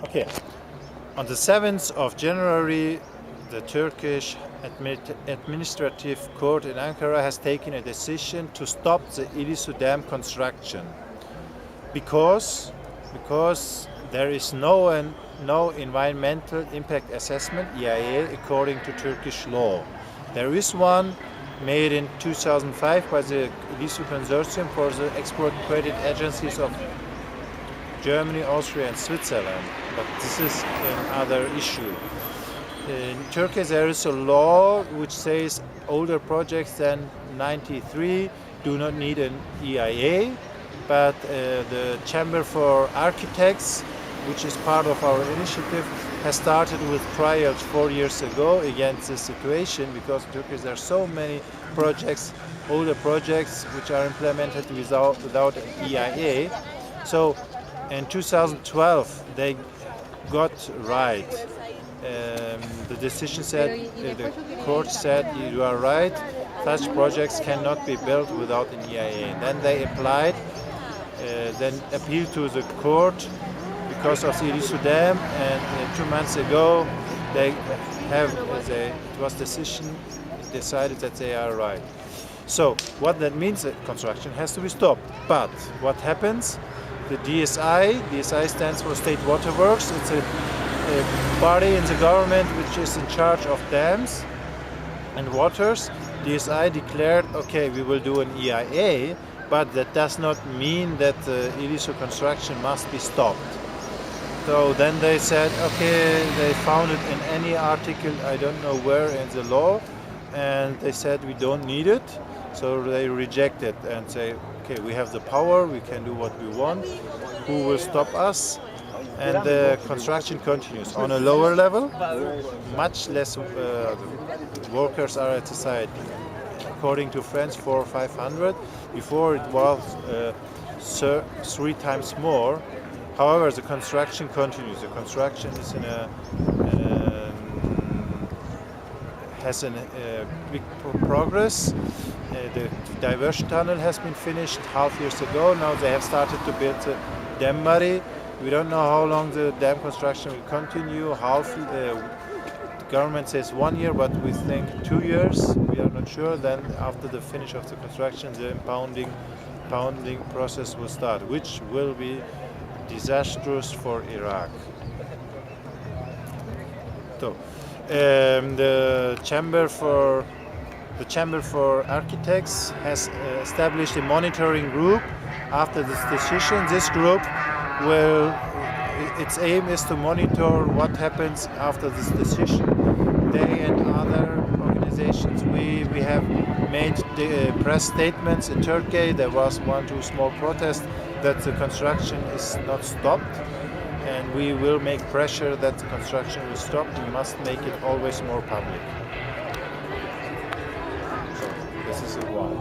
Okay. On the 7th of January, the Turkish Administrative Court in Ankara has taken a decision to stop the İlisu Dam construction because there is no environmental impact assessment (EIA) according to Turkish law. There is one made in 2005 by the İlisu Consortium for the export credit agencies of Germany, Austria and Switzerland, but this is another issue. In Turkey there is a law which says older projects than 93 do not need an EIA, but the Chamber for Architects, which is part of our initiative, has started with trials 4 years ago against this situation, because in Turkey there are so many projects, older projects, which are implemented without an EIA. So in 2012 they got right. The decision said, the court said, you are right, such projects cannot be built without an EIA. Then they applied, then appealed to the court because of the İlisu Dam, and 2 months ago it was decided that they are right. So what that means, that construction has to be stopped. But what happens? The DSI stands for State Water Works. It's a body in the government which is in charge of dams and waters. DSI declared, okay, we will do an EIA, but that does not mean that the İlisu construction must be stopped. So then they said, okay, they found it in any article, I don't know where in the law, and they said we don't need it. So they rejected and say, okay, we have the power, we can do what we want, who will stop us? And the construction continues on a lower level. Much less workers are at the site. According to France, 400 or 500. Before it was 3 times more. However, the construction continues. The construction is has a big progress. The diversion tunnel has been finished half years ago. Now they have started to build the dam body. We don't know how long the dam construction will continue. The government says 1 year, but we think 2 years. We are not sure. Then after the finish of the construction, the impounding process will start, which will be disastrous for Iraq. So, the Chamber for Architects has established a monitoring group after this decision. This group its aim is to monitor what happens after this decision. They and other organizations, we have made press statements in Turkey. There was 1-2 small protests that the construction is not stopped, and we will make pressure that the construction will stop. We must make it always more public. So this is one.